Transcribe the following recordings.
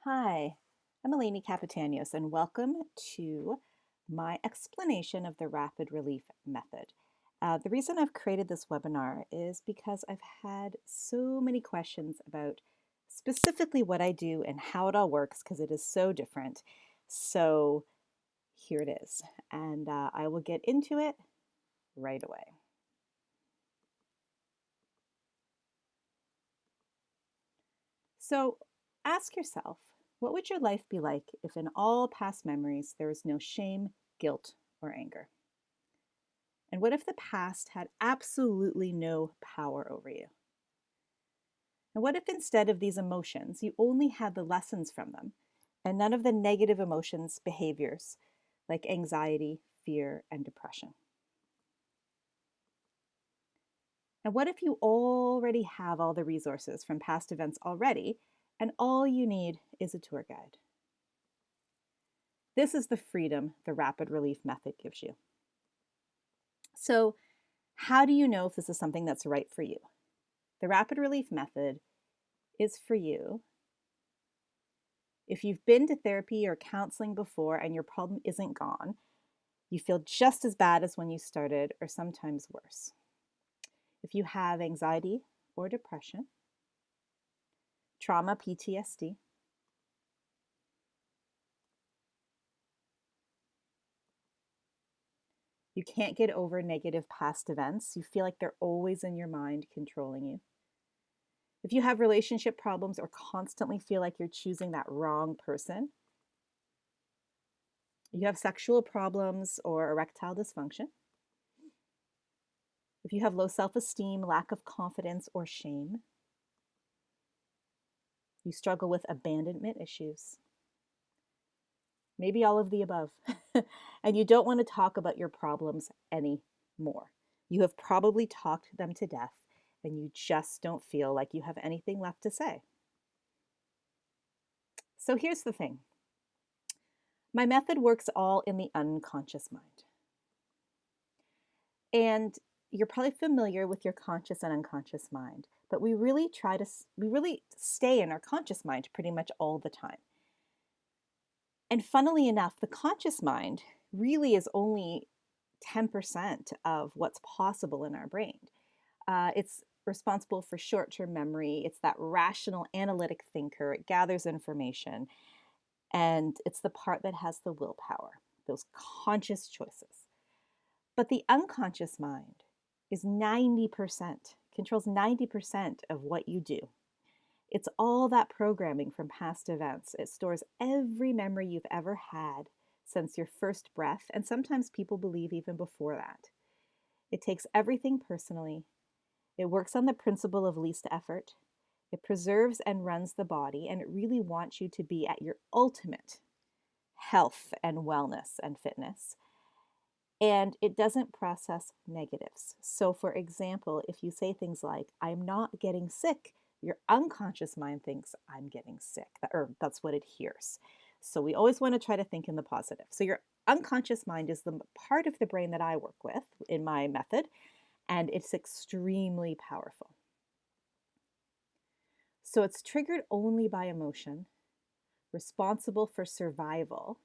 Hi, I'm Eleni Capitanios, and welcome to my explanation of the rapid relief method. The reason I've created this webinar is because I've had so many questions about specifically what I do and how it all works because it is so different. So here it is, and I will get into it right away. So ask yourself, what would your life be like if in all past memories there was no shame, guilt, or anger? And what if the past had absolutely no power over you? And what if instead of these emotions, you only had the lessons from them and none of the negative emotions, behaviors like anxiety, fear, and depression? And what if you already have all the resources from past events already and all you need is a tour guide? This is the freedom the rapid relief method gives you. So, how do you know if this is something that's right for you? The rapid relief method is for you if you've been to therapy or counseling before and your problem isn't gone, you feel just as bad as when you started, or sometimes worse. If you have anxiety or depression, trauma, PTSD, you can't get over negative past events, you feel like they're always in your mind controlling you. If you have relationship problems or constantly feel like you're choosing that wrong person, you have sexual problems or erectile dysfunction, if you have low self-esteem, lack of confidence, or shame, you struggle with abandonment issues, maybe all of the above, and you don't want to talk about your problems anymore. You have probably talked them to death and you just don't feel like you have anything left to say. So here's the thing. My method works all in the unconscious mind. And you're probably familiar with your conscious and unconscious mind, but we really stay in our conscious mind pretty much all the time. And funnily enough, the conscious mind really is only 10% of what's possible in our brain. It's responsible for short-term memory. It's that rational, analytic thinker. It gathers information. And it's the part that has the willpower, those conscious choices. But the unconscious mind is 90%, controls 90% of what you do. It's all that programming from past events. It stores every memory you've ever had since your first breath, and sometimes people believe even before that. It takes everything personally. It works on the principle of least effort. It preserves and runs the body, and it really wants you to be at your ultimate health and wellness and fitness. And it doesn't process negatives. So, for example, if you say things like, I'm not getting sick, your unconscious mind thinks, I'm getting sick, or that's what it hears. So, we always want to try to think in the positive. So, your unconscious mind is the part of the brain that I work with in my method, and it's extremely powerful. So, it's triggered only by emotion, responsible for survival.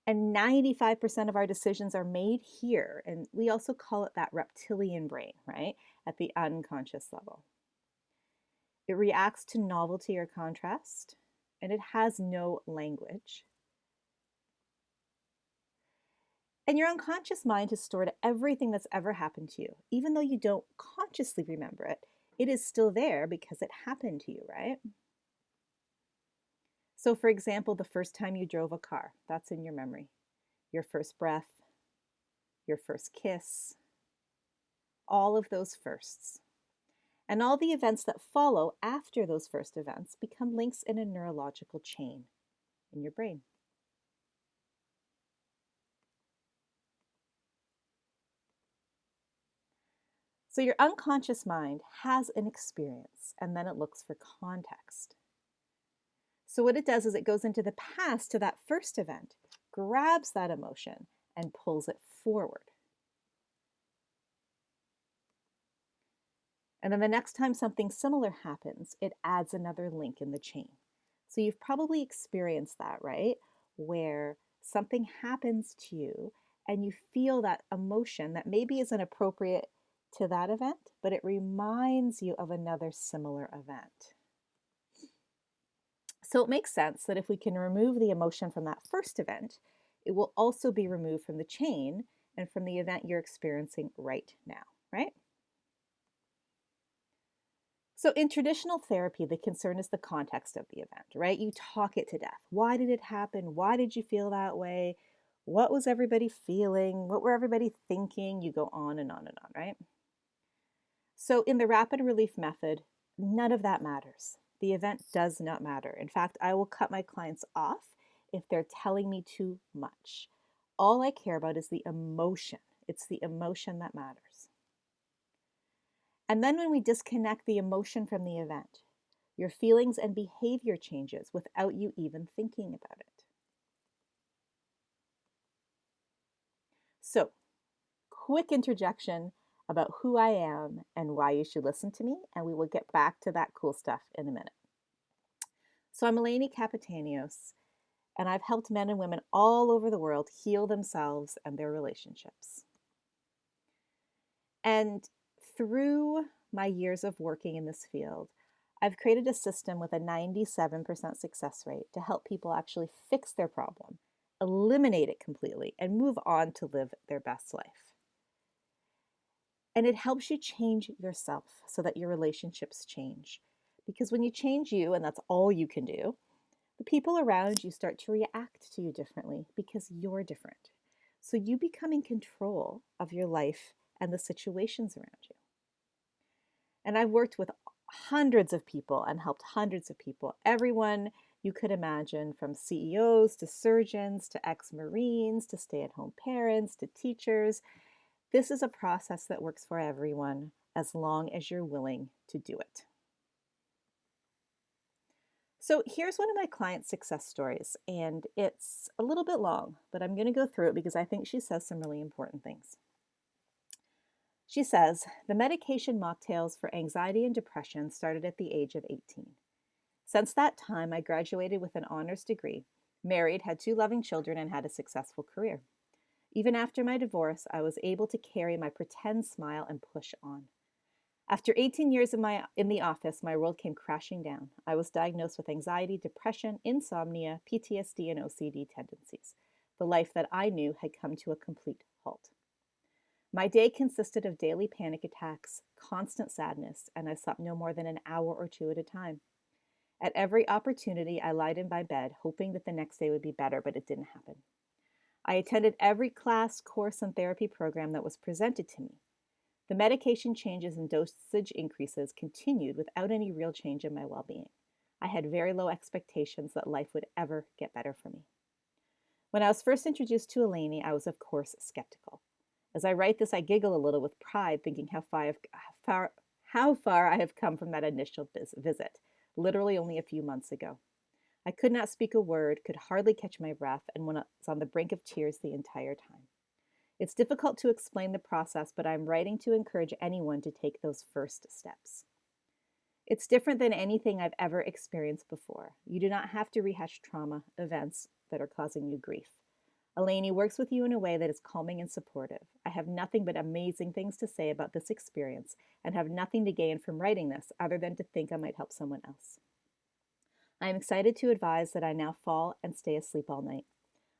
And 95% of our decisions are made here. And we also call it that reptilian brain, right? At the unconscious level. It reacts to novelty or contrast, and it has no language. And your unconscious mind has stored everything that's ever happened to you. Even though you don't consciously remember it, it is still there because it happened to you, right? So, for example, the first time you drove a car, that's in your memory. Your first breath, your first kiss, all of those firsts. And all the events that follow after those first events become links in a neurological chain in your brain. So your unconscious mind has an experience and then it looks for context. So what it does is it goes into the past to that first event, grabs that emotion and pulls it forward. And then the next time something similar happens, it adds another link in the chain. So you've probably experienced that, right? Where something happens to you and you feel that emotion that maybe isn't appropriate to that event, but it reminds you of another similar event. So it makes sense that if we can remove the emotion from that first event, it will also be removed from the chain and from the event you're experiencing right now, right? So in traditional therapy, the concern is the context of the event, right? You talk it to death. Why did it happen? Why did you feel that way? What was everybody feeling? What were everybody thinking? You go on and on and on, right? So in the rapid relief method, none of that matters. The event does not matter. In fact, I will cut my clients off if they're telling me too much. All I care about is the emotion. It's the emotion that matters. And then when we disconnect the emotion from the event, your feelings and behavior changes without you even thinking about it. So, quick interjection about who I am and why you should listen to me, and we will get back to that cool stuff in a minute. So, I'm Eleni Capitanios, and I've helped men and women all over the world heal themselves and their relationships. And through my years of working in this field, I've created a system with a 97% success rate to help people actually fix their problem, eliminate it completely, and move on to live their best life. And it helps you change yourself so that your relationships change. Because when you change you, and that's all you can do, the people around you start to react to you differently because you're different. So you become in control of your life and the situations around you. And I've worked with hundreds of people and helped hundreds of people, everyone you could imagine, from CEOs to surgeons to ex-Marines to stay-at-home parents to teachers. This is a process that works for everyone as long as you're willing to do it. So here's one of my clients' success stories, and it's a little bit long, but I'm going to go through it because I think she says some really important things. She says, the medication mocktails for anxiety and depression started at the age of 18. Since that time, I graduated with an honors degree, married, had 2 loving children, and had a successful career. Even after my divorce, I was able to carry my pretend smile and push on. After 18 years in the office, my world came crashing down. I was diagnosed with anxiety, depression, insomnia, PTSD, and OCD tendencies. The life that I knew had come to a complete halt. My day consisted of daily panic attacks, constant sadness, and I slept no more than an hour or 2 at a time. At every opportunity, I lied in my bed, hoping that the next day would be better, but it didn't happen. I attended every class, course, and therapy program that was presented to me. The medication changes and dosage increases continued without any real change in my well-being. I had very low expectations that life would ever get better for me. When I was first introduced to Eleni, I was of course skeptical. As I write this, I giggle a little with pride, thinking how far I have come from that initial visit, literally only a few months ago. I could not speak a word, could hardly catch my breath, and was on the brink of tears the entire time. It's difficult to explain the process, but I'm writing to encourage anyone to take those first steps. It's different than anything I've ever experienced before. You do not have to rehash trauma events that are causing you grief. Eleni works with you in a way that is calming and supportive. I have nothing but amazing things to say about this experience and have nothing to gain from writing this other than to think I might help someone else. I am excited to advise that I now fall and stay asleep all night.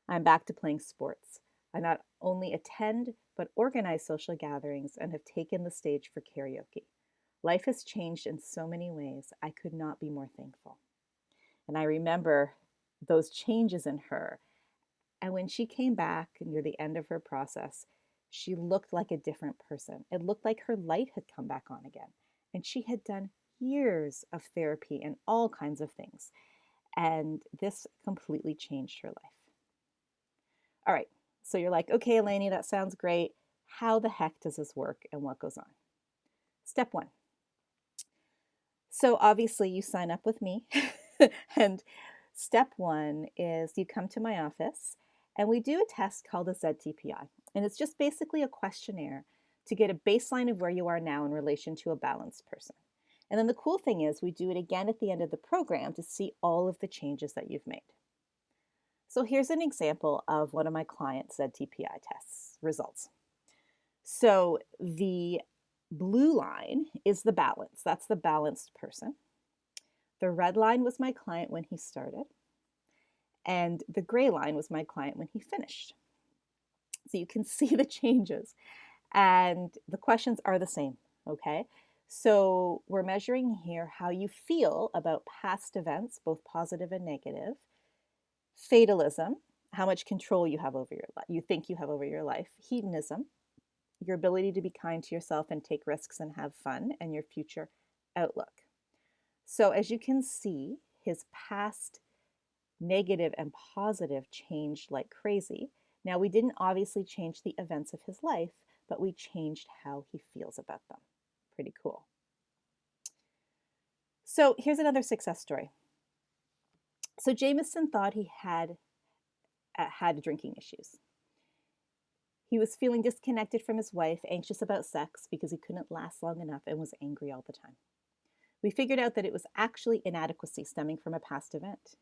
I am back to playing sports. I not only attend, but organize social gatherings and have taken the stage for karaoke. Life has changed in so many ways. I could not be more thankful. And I remember those changes in her. And when she came back near the end of her process, she looked like a different person. It looked like her light had come back on again. And she had done years of therapy and all kinds of things. And this completely changed her life. All right, so you're like, okay, Eleni, that sounds great. How the heck does this work and what goes on? Step 1. So obviously you sign up with me. And step 1 is you come to my office and we do a test called a ZTPI. And it's just basically a questionnaire to get a baseline of where you are now in relation to a balanced person. And then the cool thing is we do it again at the end of the program to see all of the changes that you've made. So here's an example of one of my clients' ZTPI tests results. So the blue line is the balance. That's the balanced person. The red line was my client when he started. And the gray line was my client when he finished. So you can see the changes. And the questions are the same, okay? So we're measuring here how you feel about past events, both positive and negative. Fatalism, how much control you have over your life, you think you have over your life. Hedonism, your ability to be kind to yourself and take risks and have fun, and your future outlook. So as you can see, his past negative and positive changed like crazy. Now, we didn't obviously change the events of his life, but we changed how he feels about them. Pretty cool. So here's another success story. So Jameson thought he had drinking issues. He was feeling disconnected from his wife, anxious about sex because he couldn't last long enough, and was angry all the time. We figured out that it was actually inadequacy stemming from a past event.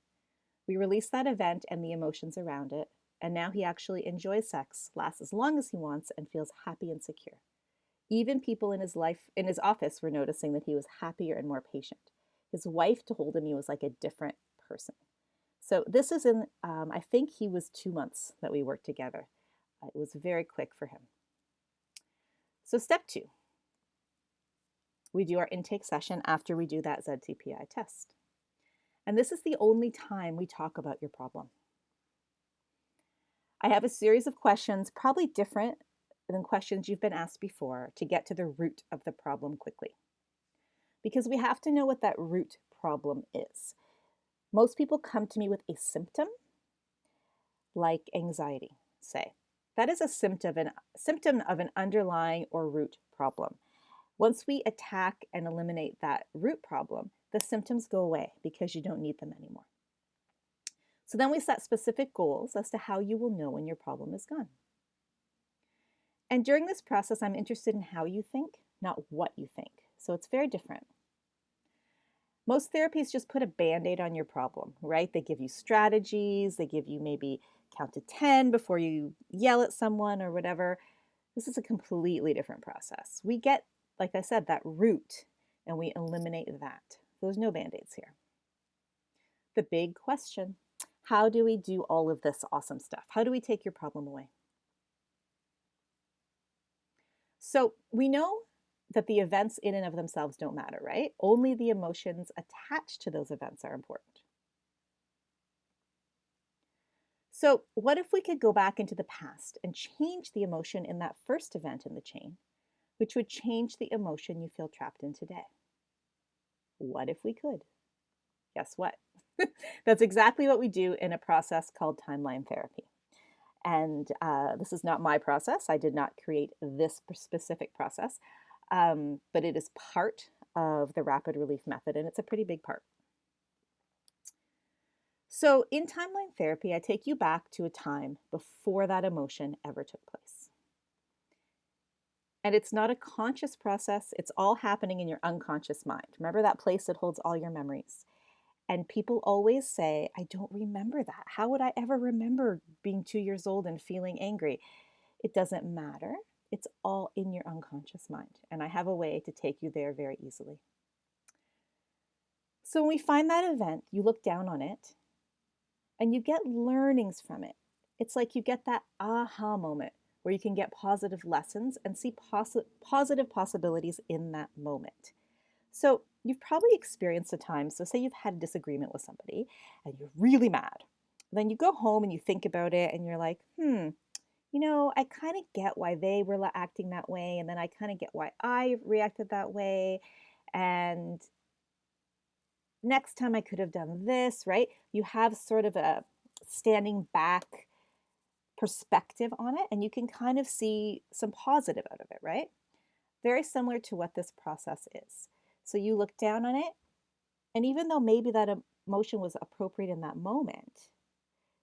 We released that event and the emotions around it, and now he actually enjoys sex, lasts as long as he wants, and feels happy and secure. Even people in his office were noticing that he was happier and more patient. His wife told him he was like a different person. So this is in, I think he was 2 months that we worked together. It was very quick for him. So step 2, we do our intake session after we do that ZTPI test. And this is the only time we talk about your problem. I have a series of questions, probably different than questions you've been asked before, to get to the root of the problem quickly. Because we have to know what that root problem is. Most people come to me with a symptom, like anxiety, say. That is a symptom of an underlying or root problem. Once we attack and eliminate that root problem, the symptoms go away because you don't need them anymore. So then we set specific goals as to how you will know when your problem is gone. And during this process, I'm interested in how you think, not what you think. So it's very different. Most therapies just put a Band-Aid on your problem, right? They give you strategies, they give you maybe count to 10 before you yell at someone or whatever. This is a completely different process. We get, like I said, that root, and we eliminate that. There's no Band-Aids here. The big question, how do we do all of this awesome stuff? How do we take your problem away? So we know that the events in and of themselves don't matter, right? Only the emotions attached to those events are important. So what if we could go back into the past and change the emotion in that first event in the chain, which would change the emotion you feel trapped in today? What if we could? Guess what? That's exactly what we do in a process called timeline therapy. And this is not my process. I did not create this specific process, but it is part of the rapid relief method, and it's a pretty big part. So in timeline therapy, I take you back to a time before that emotion ever took place. And it's not a conscious process. It's all happening in your unconscious mind. Remember that place that holds all your memories. And people always say, I don't remember that. How would I ever remember being 2 years old and feeling angry? It doesn't matter. It's all in your unconscious mind. And I have a way to take you there very easily. So when we find that event, you look down on it and you get learnings from it. It's like you get that aha moment where you can get positive lessons and see positive possibilities in that moment. So you've probably experienced a time, so say you've had a disagreement with somebody and you're really mad. Then you go home and you think about it and you're like, I kind of get why they were acting that way, and then I kind of get why I reacted that way, and next time I could have done this, right? You have sort of a standing back perspective on it, and you can kind of see some positive out of it, right? Very similar to what this process is. So you look down on it, and even though maybe that emotion was appropriate in that moment,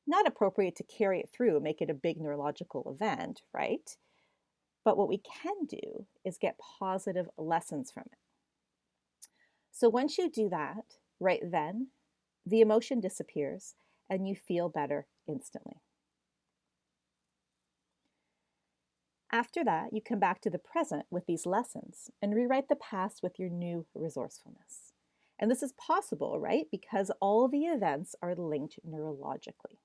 not appropriate to carry it through, make it a big neurological event, right? But what we can do is get positive lessons from it. So once you do that, right then, the emotion disappears and you feel better instantly. After that, you come back to the present with these lessons and rewrite the past with your new resourcefulness. And this is possible, right? Because all the events are linked neurologically.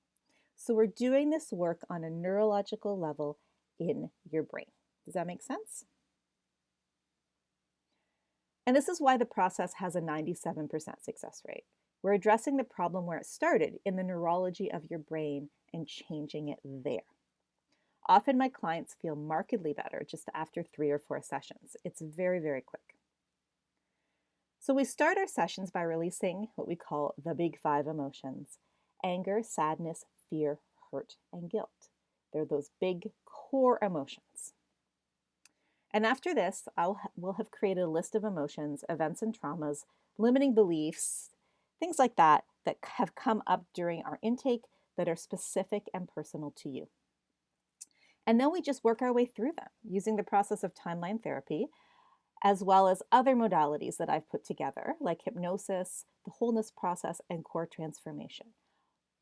So we're doing this work on a neurological level in your brain. Does that make sense? And this is why the process has a 97% success rate. We're addressing the problem where it started in the neurology of your brain and changing it there. Often my clients feel markedly better just after 3 or 4 sessions. It's very, very quick. So we start our sessions by releasing what we call the big 5 emotions: anger, sadness, fear, hurt, and guilt. They're those big core emotions. And after this, we'll have created a list of emotions, events, and traumas, limiting beliefs, things like that, that have come up during our intake that are specific and personal to you. And then we just work our way through them using the process of timeline therapy, as well as other modalities that I've put together, like hypnosis, the wholeness process, and core transformation.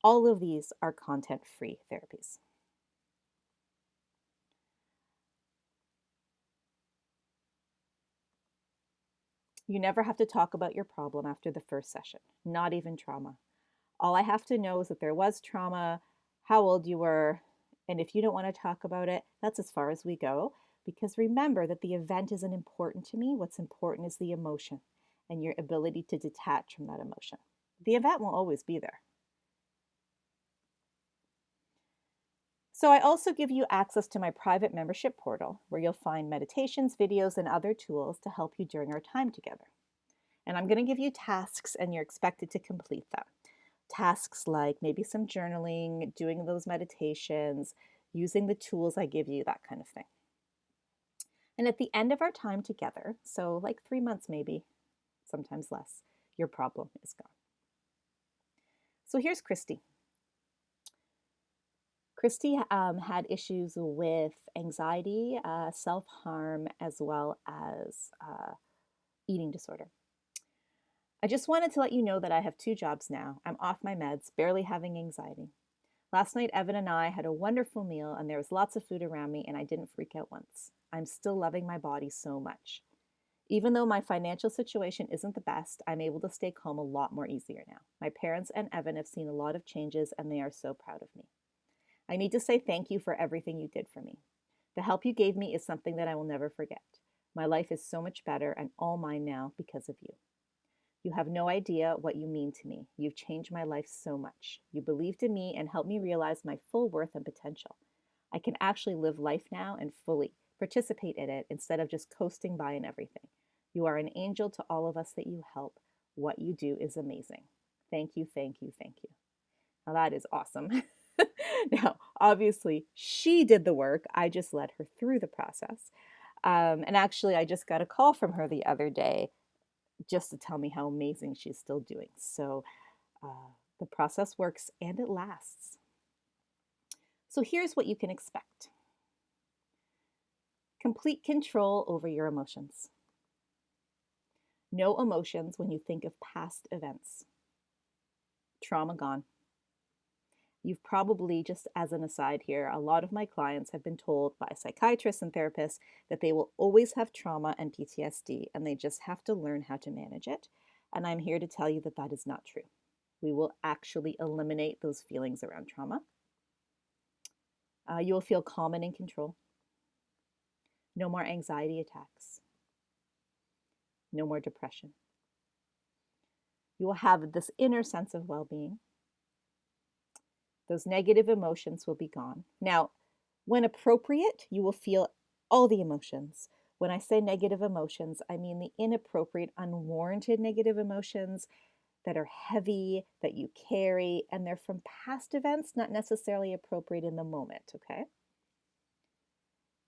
All of these are content-free therapies. You never have to talk about your problem after the first session, not even trauma. All I have to know is that there was trauma, how old you were, and if you don't want to talk about it, that's as far as we go. Because remember that the event isn't important to me. What's important is the emotion and your ability to detach from that emotion. The event will always be there. So I also give you access to my private membership portal where you'll find meditations, videos, and other tools to help you during our time together. And I'm going to give you tasks and you're expected to complete them. Tasks like maybe some journaling, doing those meditations, using the tools I give you, that kind of thing. And at the end of our time together, so like 3 months maybe, sometimes less, your problem is gone. So here's Christy. Christy had issues with anxiety, self-harm, as well as eating disorder. I just wanted to let you know that I have 2 jobs now. I'm off my meds, barely having anxiety. Last night, Evan and I had a wonderful meal, and there was lots of food around me, and I didn't freak out once. I'm still loving my body so much. Even though my financial situation isn't the best, I'm able to stay calm a lot more easier now. My parents and Evan have seen a lot of changes, and they are so proud of me. I need to say thank you for everything you did for me. The help you gave me is something that I will never forget. My life is so much better and all mine now because of you. You have no idea what you mean to me. You've changed my life so much. You believed in me and helped me realize my full worth and potential. I can actually live life now and fully participate in it instead of just coasting by in everything. You are an angel to all of us that you help. What you do is amazing. Thank you, thank you, thank you. Now that is awesome. Now, obviously, she did the work. I just led her through the process. And actually, I just got a call from her the other day just to tell me how amazing she's still doing. So the process works and it lasts. So here's what you can expect: complete control over your emotions. No emotions when you think of past events. Trauma gone. You've probably, just as an aside here, a lot of my clients have been told by psychiatrists and therapists that they will always have trauma and PTSD and they just have to learn how to manage it. And I'm here to tell you that that is not true. We will actually eliminate those feelings around trauma. You will feel calm and in control. No more anxiety attacks. No more depression. You will have this inner sense of well-being. Those negative emotions will be gone. Now, when appropriate, you will feel all the emotions. When I say negative emotions, I mean the inappropriate, unwarranted negative emotions that are heavy, that you carry, and they're from past events, not necessarily appropriate in the moment, okay?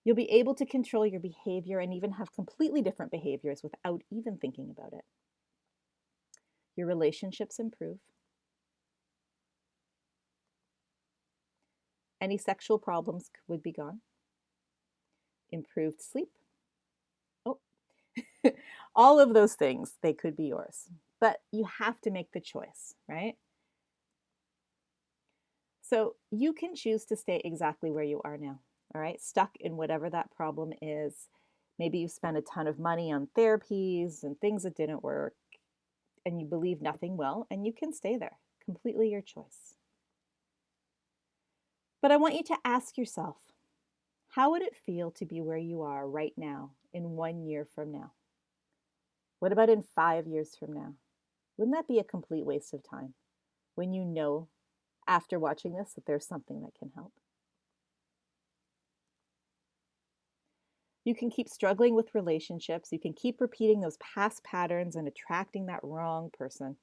You'll be able to control your behavior and even have completely different behaviors without even thinking about it. Your relationships improve. Any sexual problems would be gone. Improved sleep. Oh, All of those things, they could be yours. But you have to make the choice, right? So you can choose to stay exactly where you are now, all right? Stuck in whatever that problem is. Maybe you spent a ton of money on therapies and things that didn't work, and you believe nothing will, and you can stay there. Completely your choice. But I want you to ask yourself, how would it feel to be where you are right now in 1 year from now? What about in 5 years from now? Wouldn't that be a complete waste of time when you know after watching this that there's something that can help? You can keep struggling with relationships. You can keep repeating those past patterns and attracting that wrong person.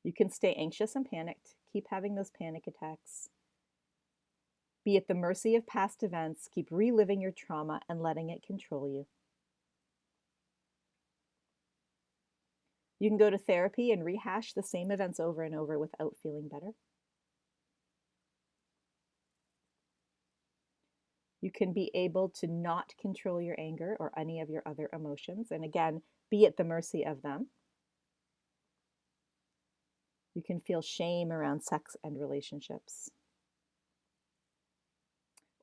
You can stay anxious and panicked, keep having those panic attacks. Be at the mercy of past events, keep reliving your trauma and letting it control you. You can go to therapy and rehash the same events over and over without feeling better. You can be able to not control your anger or any of your other emotions, and again, be at the mercy of them. You can feel shame around sex and relationships.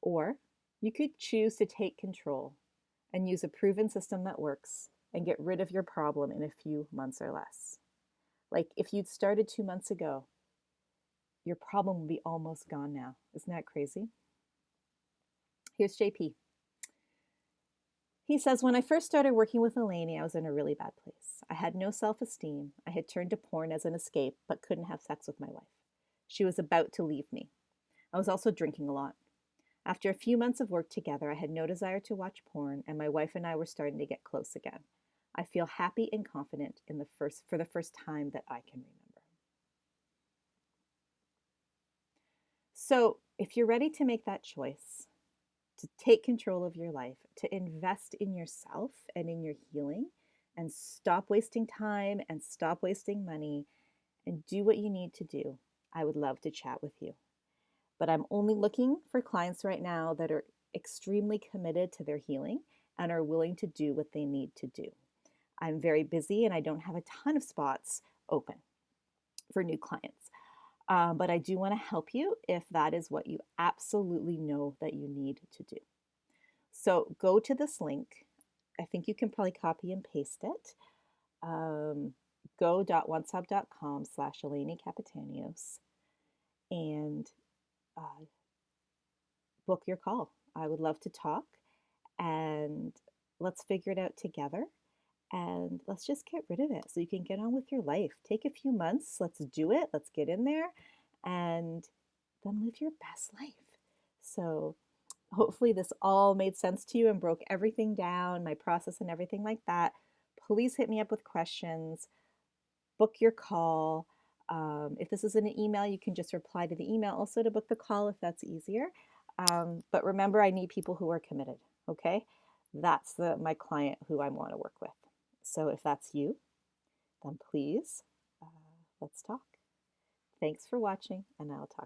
Or you could choose to take control and use a proven system that works and get rid of your problem in a few months or less. Like if you'd started 2 months ago, your problem would be almost gone now. Isn't that crazy? Here's JP. He says, when I first started working with Eleni, I was in a really bad place. I had no self-esteem. I had turned to porn as an escape, but couldn't have sex with my wife. She was about to leave me. I was also drinking a lot. After a few months of work together, I had no desire to watch porn, and my wife and I were starting to get close again. I feel happy and confident for the first time that I can remember. So, if you're ready to make that choice, to take control of your life, to invest in yourself and in your healing, and stop wasting time and stop wasting money and do what you need to do, I would love to chat with you. But I'm only looking for clients right now that are extremely committed to their healing and are willing to do what they need to do. I'm very busy and I don't have a ton of spots open for new clients. But I do want to help you if that is what you absolutely know that you need to do. So go to this link. I think you can probably copy and paste it. Go.onestop.com/Eleni Capitanios and book your call. I would love to talk and let's figure it out together and let's just get rid of it so you can get on with your life. Take a few months, let's do it, let's get in there and then live your best life. So hopefully this all made sense to you and broke everything down, my process and everything like that. Please hit me up with questions, book your call. If this is in an email, you can just reply to the email also to book the call if that's easier. But remember, I need people who are committed, okay? That's my client who I want to work with. So if that's you, then please, let's talk. Thanks for watching, and I'll talk